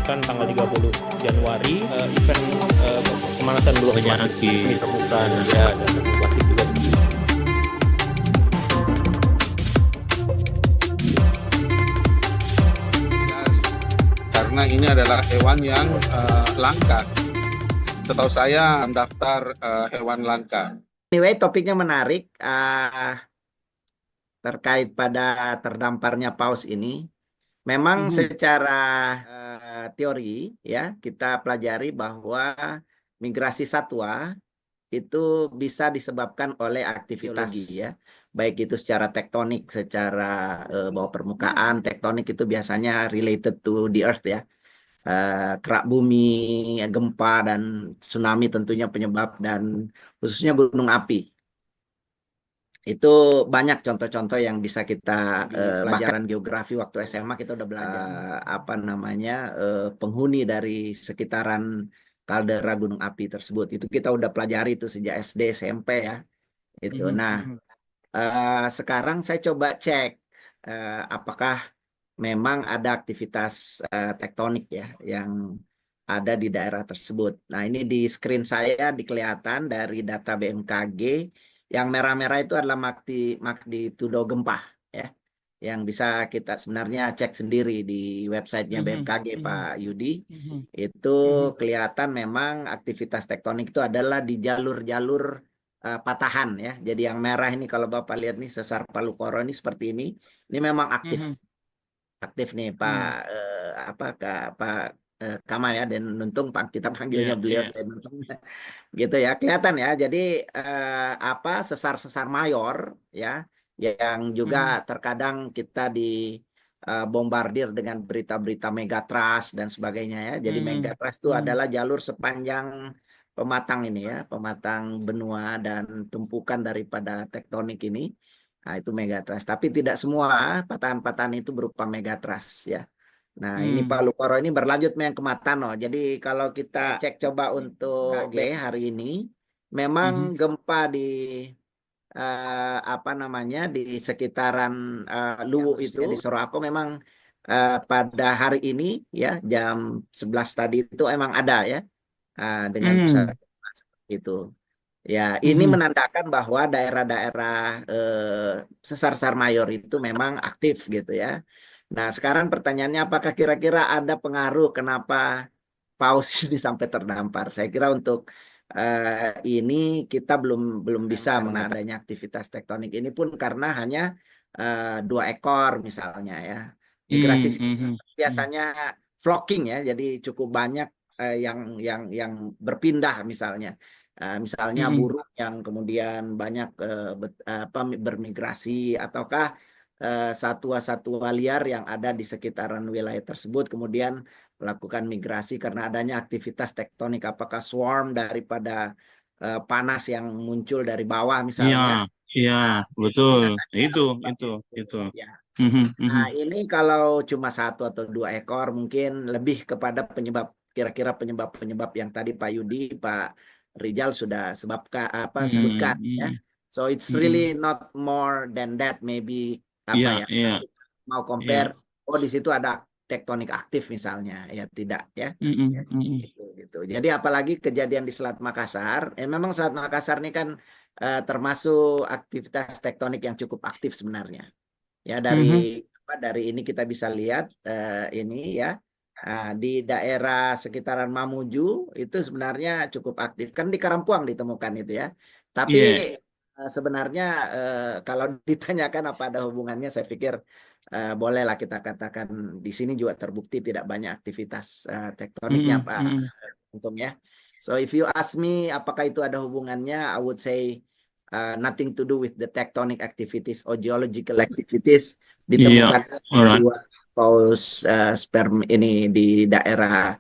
dilaksanakan tanggal 30 Januari. Event pemanasan dulu penyakit ditemukan ya, dan plastik juga. Karena ini adalah hewan yang langka. Setahu saya daftar hewan langka. Anyway, topiknya menarik terkait pada terdamparnya paus ini. Memang secara teori ya kita pelajari bahwa migrasi satwa itu bisa disebabkan oleh aktivitas ya, baik itu secara tektonik, secara bawah permukaan. Tektonik itu biasanya related to the earth ya. Kerak bumi, gempa, dan tsunami tentunya penyebab, dan khususnya gunung api. Itu banyak contoh-contoh yang bisa kita pelajaran geografi waktu SMA kita udah belajar penghuni dari sekitaran kaldera gunung api tersebut. Itu kita udah pelajari itu sejak SD, SMP ya. Itu. Nah, sekarang saya coba cek apakah memang ada aktivitas tektonik ya yang ada di daerah tersebut. Nah, ini di screen saya kelihatan dari data BMKG. Yang merah-merah itu adalah magnitudo gempa ya, yang bisa kita sebenarnya cek sendiri di websitenya BMKG Pak Yudi. Itu kelihatan memang aktivitas tektonik itu adalah di jalur-jalur patahan ya. Jadi yang merah ini kalau Bapak lihat nih sesar Palu Koro ini seperti ini memang aktif nih Pak Kamal ya, dan Nuntung kita panggilnya beliau Nuntung gitu ya, kelihatan ya. Jadi sesar-sesar mayor ya yang juga terkadang kita bombardir dengan berita-berita megatrust dan sebagainya ya. Jadi megatrust itu adalah jalur sepanjang pematang ini ya, pematang benua dan tumpukan daripada tektonik ini. Nah, itu megatrust. Tapi tidak semua patahan-patahan itu berupa megatrust ya. Nah, ini Palu Koro ini berlanjut yang ke Matano. Jadi kalau kita cek coba untuk hari ini, memang gempa di di sekitaran Luwu itu di Sorowako memang pada hari ini ya jam 11 tadi itu emang ada ya dengan pusat seperti itu. Ya, ini menandakan bahwa daerah-daerah sesar-sesar mayor itu memang aktif gitu ya. Nah, sekarang pertanyaannya apakah kira-kira ada pengaruh kenapa paus ini sampai terdampar? Saya kira untuk ini kita belum bisa mengadanya aktivitas tektonik ini pun karena hanya 2 ekor misalnya ya. Migrasi biasanya flocking ya, jadi cukup banyak yang berpindah misalnya. Misalnya burung yang kemudian banyak bermigrasi, ataukah satwa-satwa liar yang ada di sekitaran wilayah tersebut kemudian melakukan migrasi karena adanya aktivitas tektonik, apakah swarm daripada panas yang muncul dari bawah misalnya. Iya, betul. Itu. Ya. Nah, ini kalau cuma 1 atau 2 ekor mungkin lebih kepada kira-kira penyebab yang tadi Pak Yudi, Pak Rijal sudah sebutkan ya. So it's really not more than that, maybe mau compare di situ ada tektonik aktif misalnya ya, tidak ya. Gitu. Jadi apalagi kejadian di Selat Makassar, memang Selat Makassar ini kan termasuk aktivitas tektonik yang cukup aktif sebenarnya. Ya, dari ini kita bisa lihat ini ya. Di daerah sekitaran Mamuju itu sebenarnya cukup aktif. Kan di Karampuang ditemukan itu ya. Tapi sebenarnya kalau ditanyakan apa ada hubungannya, saya pikir bolehlah kita katakan di sini juga terbukti tidak banyak aktivitas tektoniknya Pak Untung ya. So if you ask me apakah itu ada hubungannya, I would say nothing to do with the tectonic activities or geological activities. Ditemukan dua paus sperm ini di daerah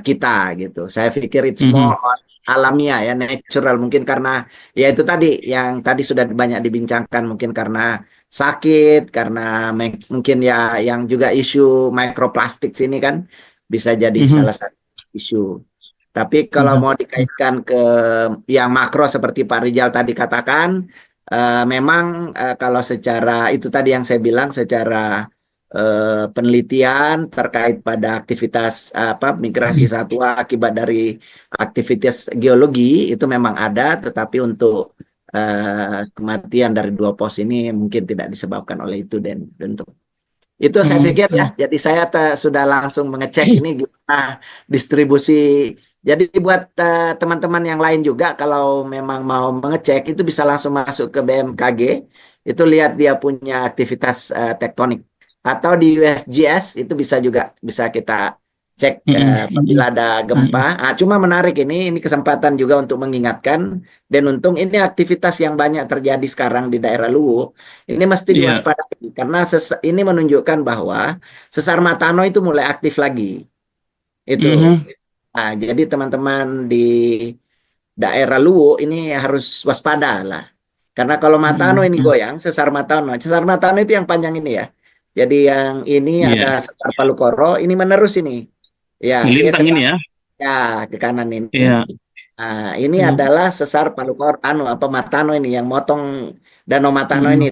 kita gitu. Saya pikir it's more alamiah ya, natural, mungkin karena ya itu tadi yang tadi sudah banyak dibincangkan, mungkin karena sakit, karena mungkin ya yang juga isu microplastik sini kan bisa jadi salah satu isu. Tapi kalau mau dikaitkan ke yang makro seperti Pak Rijal tadi katakan, memang kalau secara itu tadi yang saya bilang secara penelitian terkait pada aktivitas migrasi satwa akibat dari aktivitas geologi itu memang ada, tetapi untuk kematian dari 2 pos ini mungkin tidak disebabkan oleh itu dan untuk itu saya pikir ya. Jadi saya sudah langsung mengecek ini gimana distribusi. Jadi buat teman-teman yang lain juga kalau memang mau mengecek itu bisa langsung masuk ke BMKG. Itu lihat dia punya aktivitas tektonik. Atau di USGS itu bisa kita cek apabila ada gempa. Cuma menarik ini kesempatan juga untuk mengingatkan, dan untung ini aktivitas yang banyak terjadi sekarang di daerah Luwu. Ini mesti diwaspadai karena ini menunjukkan bahwa sesar Matano itu mulai aktif lagi. Itu. Nah, jadi teman-teman di daerah Luwu ini harus waspada lah. Karena kalau Matano ini goyang, sesar Matano itu yang panjang ini ya. Jadi yang ini ada sesar Palu Koro, ini menerus ini. Ya, Lintang ini ya. Ya, ke kanan ini. Iya. Nah, ini adalah sesar Palu Koro, Matano ini yang motong Danau Matano ini.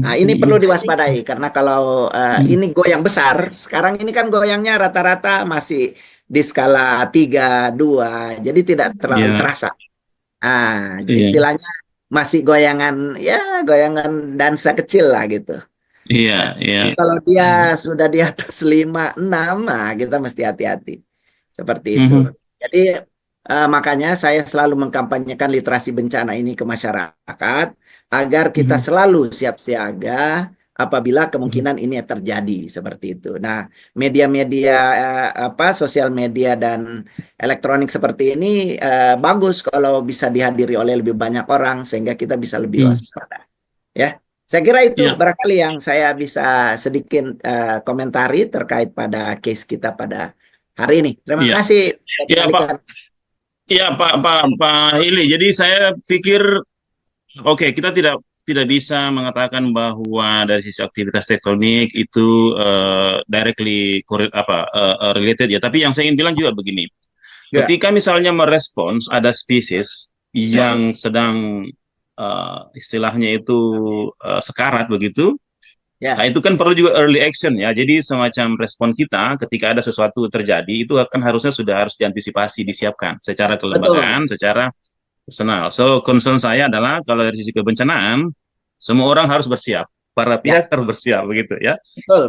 Nah, ini perlu diwaspadai karena kalau ini goyang besar, sekarang ini kan goyangnya rata-rata masih di skala 3, 2, jadi tidak terlalu terasa. Istilahnya masih goyangan dansa kecil lah gitu. Iya, iya. Kalau dia sudah di atas 5, 6, kita mesti hati-hati. Seperti itu. Jadi makanya saya selalu mengkampanyekan literasi bencana ini ke masyarakat agar kita selalu siap siaga apabila kemungkinan ini terjadi seperti itu. Nah, media-media sosial media dan elektronik seperti ini bagus kalau bisa dihadiri oleh lebih banyak orang sehingga kita bisa lebih waspada. Ya. Saya kira itu barangkali yang saya bisa sedikit komentari terkait pada case kita pada hari ini. Terima kasih. Iya, Pak. Iya, Pak Ili. Jadi saya pikir kita tidak bisa mengatakan bahwa dari sisi aktivitas tektonik itu directly related ya. Tapi yang saya ingin bilang juga begini. Ketika misalnya merespons ada spesies yang sedang istilahnya itu sekarat begitu, nah itu kan perlu juga early action ya. Jadi semacam respon kita ketika ada sesuatu terjadi itu harusnya sudah harus diantisipasi, disiapkan secara kelembagaan, secara personal. So concern saya adalah kalau dari sisi kebencanaan semua orang harus bersiap, para pihak harus bersiap begitu ya. Betul.